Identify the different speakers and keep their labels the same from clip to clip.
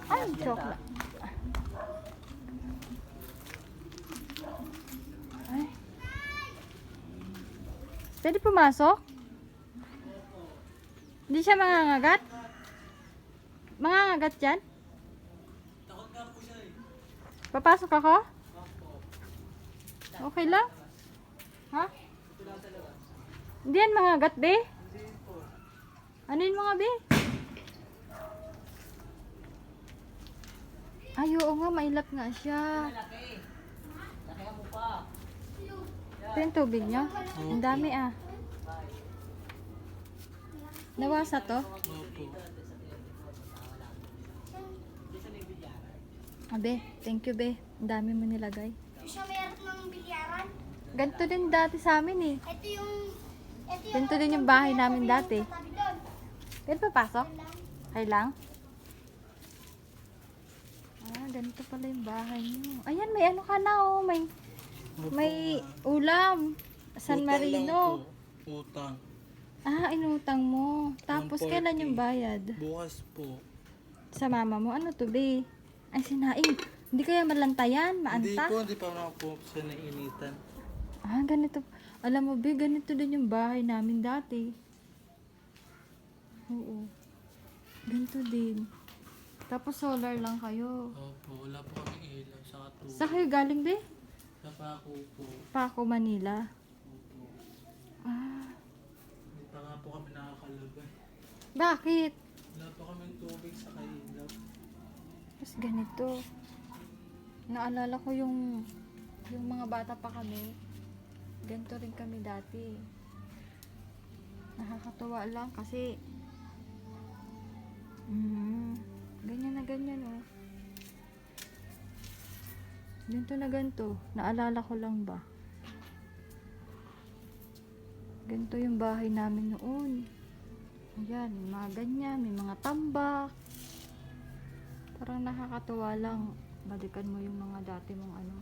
Speaker 1: Ay, chocolate. Ay. Pwede pumasok? Hindi siya mangangagat? Mangangagat yan?
Speaker 2: Takot nga po siya eh.
Speaker 1: Papasok ako? Okay lang? Ha? Hindi yan mangagat, be? Ano yun mga be? Ay, oo nga, mailap nga siya.
Speaker 2: Laki. Laki mo pa.
Speaker 1: Ito yung tubig niya. Ang dami ah. Nawasa to?
Speaker 2: Opo.
Speaker 1: Abe, thank you be. Ang dami mo nilagay.
Speaker 3: Ito siya meron ng bilyaran.
Speaker 1: Ganito din dati sa amin eh.
Speaker 3: Ito yung
Speaker 1: Ganito din yung bahay namin dati.
Speaker 3: katabi doon.
Speaker 1: Pwede papasok? Hay lang? Ah, ganito pala yung bahay niyo. Ayan, may ano ka na oh. May ulam. San Marino.
Speaker 2: Utang.
Speaker 1: Ah, inutang mo. Tapos
Speaker 2: 140.
Speaker 1: kailan yung bayad?
Speaker 2: Bukas po.
Speaker 1: Sa mama mo, ano to be? Ay, sinaing. Hindi kaya malantayan,
Speaker 2: Hindi
Speaker 1: maanta?
Speaker 2: po, hindi pa naman po siya nainitan.
Speaker 1: Ah, ganito. Alam mo, be, ganito din yung bahay namin dati. Oo. Ganito din. Tapos solar lang kayo.
Speaker 2: Opo, wala po kami ilaw sa katubo.
Speaker 1: Sa kayo galing, be?
Speaker 2: Sa Paco po.
Speaker 1: Paco, Manila.
Speaker 2: Opo.
Speaker 1: Ah,
Speaker 2: Hindi pa nga po kami nakakalabay.
Speaker 1: bakit?
Speaker 2: Wala pa kami tubig sa kailaw.
Speaker 1: Tapos ganito. Naalala ko yung mga bata pa kami. Ganito rin kami dati. Nakakatuwa lang kasi ganyan na ganyan oh. Ganito na ganito. Naalala ko lang ba? Ganito yung bahay namin noon. Ayan, may mga ganyan, may mga tambak. Parang nakakatuwa lang. Balikan mo yung mga dati mong ano.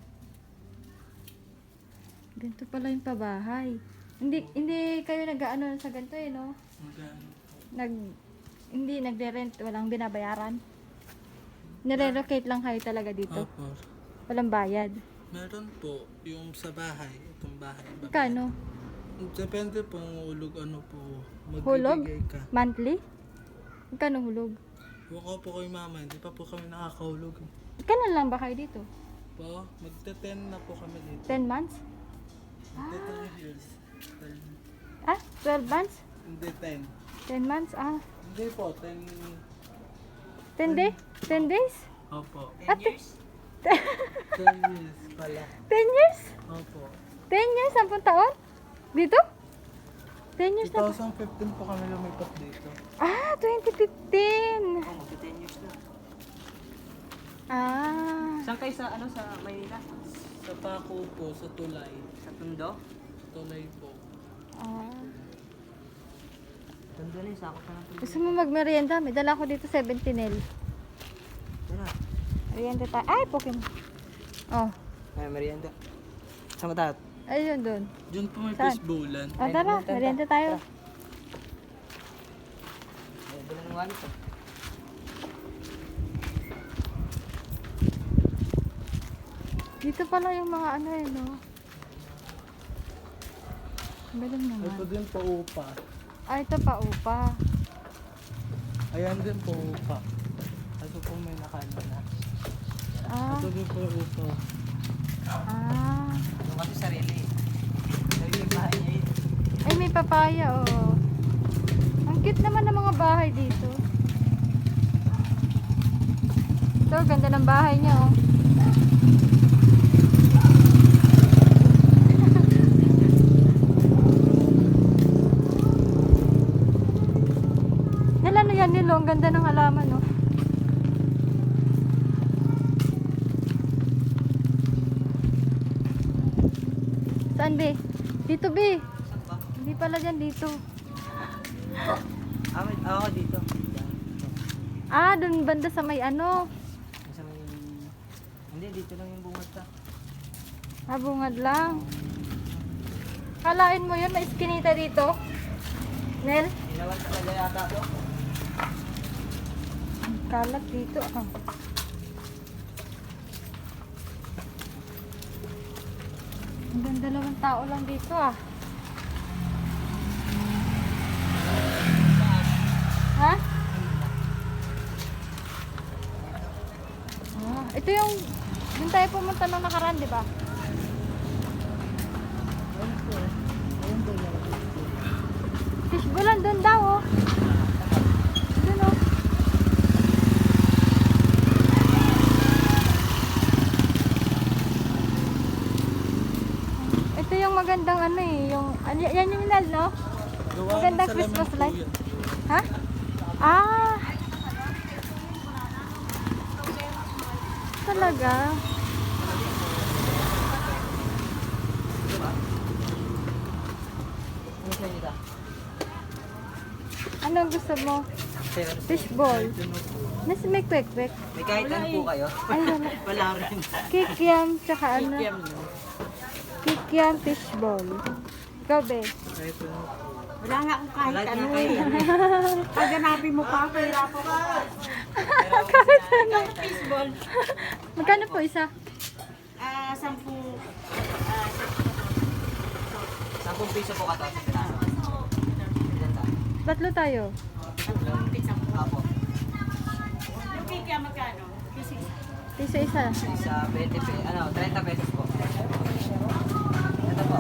Speaker 1: Ganito pala yung pabahay. Hindi kayo nag-ano sa ganito eh, no?
Speaker 2: Magano po.
Speaker 1: Hindi nagre-rent, walang binabayaran. Nire-relocate lang kayo talaga dito.
Speaker 2: Opo.
Speaker 1: Walang bayad.
Speaker 2: Meron po, yung sa bahay, itong bahay.
Speaker 1: Kano?
Speaker 2: Depende po kung hulog ano po.
Speaker 1: Hulog?
Speaker 2: Magbibigay ka.
Speaker 1: Monthly? Kano hulog?
Speaker 2: Huwag ko po kay mama, hindi pa po kami nakakahulog.
Speaker 1: Kailan lang ba kayo dito?
Speaker 2: Po, magte-10 na po kami dito.
Speaker 1: 10 months?
Speaker 2: Magte-10 years. 10.
Speaker 1: Ah, 12 months?
Speaker 2: Hindi 10.
Speaker 1: 10 months? Ah,
Speaker 2: Hindi po, 10.
Speaker 1: 10 days? 10 days?
Speaker 2: Opo.
Speaker 1: At 10
Speaker 2: 10 years pala.
Speaker 1: years?
Speaker 2: Opo.
Speaker 1: 10 years? 10 taon? Dito? 10 years na.
Speaker 2: 2015 po kami lumipat dito.
Speaker 1: Ah, 2015.
Speaker 4: Oh, magti-10 years na.
Speaker 1: Ah.
Speaker 4: Saan kayo sa, ano, sa Maynila?
Speaker 2: Sa Paco po, sa Tulay.
Speaker 4: Sa Tondo?
Speaker 2: Tulay po.
Speaker 1: Ah.
Speaker 4: Tondo na yung sakop na ng Tondo.
Speaker 1: Gusto mo magmerienda? May dala ko dito 17L.
Speaker 4: Tara.
Speaker 1: Merienda tayo. Ay, Pokemon. Oh,
Speaker 4: Ay, merienda. Saan mo tayo?
Speaker 1: ayun doon.
Speaker 2: Diyan po may
Speaker 1: Saan?
Speaker 2: fishbowlan.
Speaker 1: Oh, tara, merienda tayo.
Speaker 4: Ay, dala ng wallet oh.
Speaker 1: Dito pala yung mga ano eh, no? Galing naman.
Speaker 2: Ito din po upa.
Speaker 1: Ah, ito pa upa.
Speaker 2: Ayan din po upa. Ito po may nakano na.
Speaker 1: Ah,
Speaker 2: Ito din po upa.
Speaker 1: ah.
Speaker 4: Yung kasi sarili. Sarili yung bahay niya yun.
Speaker 1: Ay, may papaya, oh. Ang cute naman ng mga bahay dito. Ito, ganda ng bahay niya, oh. Nalano yan nilo, ang ganda ng halaman, oh. Saan, be? Dito, be.
Speaker 4: Saan ba?
Speaker 1: Hindi pala dyan, dito.
Speaker 4: Ah, may, ako dito. Yan.
Speaker 1: Ah, dun banda sa may ano.
Speaker 4: Yung sa may... Hindi, dito lang yung bungad ta.
Speaker 1: Ah, bungad lang. Kalain mo yun, may iskinita dito. Nel?
Speaker 4: Ginawan talaga yata to.
Speaker 1: Kalat dito ah. Hanggang 2 tao lang dito ah. Ha? Ah, ito yung tayo pumunta nung nakaraan, di ba? Fishbowlan doon daw oh. Doon oh. Ito yung magandang ano eh, yan yung inal, no?
Speaker 2: Gawa
Speaker 1: Magandang
Speaker 2: ng
Speaker 1: Christmas
Speaker 2: salamin po
Speaker 1: light.
Speaker 2: yan.
Speaker 1: Ha? Ah! Talaga?
Speaker 4: Ano sa inyo da?
Speaker 1: Anong gusto mo? Fishball. Nasa may kwek-kwek.
Speaker 4: May kahit ano po kayo?
Speaker 1: Ay, wala.
Speaker 4: Wala rin.
Speaker 1: Kikiam, tsaka ano?
Speaker 4: Kikiam no?
Speaker 1: Kikiam fishball. Ikaw, be.
Speaker 2: Ito na.
Speaker 5: Wala nga akong kahit
Speaker 4: Wala
Speaker 5: ano
Speaker 4: nga
Speaker 5: eh.
Speaker 4: kahit
Speaker 5: Paghanapin mo pa, pahirap ako.
Speaker 1: Kahit ano.
Speaker 5: Baseball.
Speaker 1: Magkano po isa?
Speaker 5: 10.
Speaker 4: 10 piso po ka to. Ilan ta?
Speaker 1: 3 tayo.
Speaker 4: Apo.
Speaker 5: Yung kikya magkano?
Speaker 1: Piso isa.
Speaker 4: Isa 20 pesos. Ano, 30 pesos po. Ito po.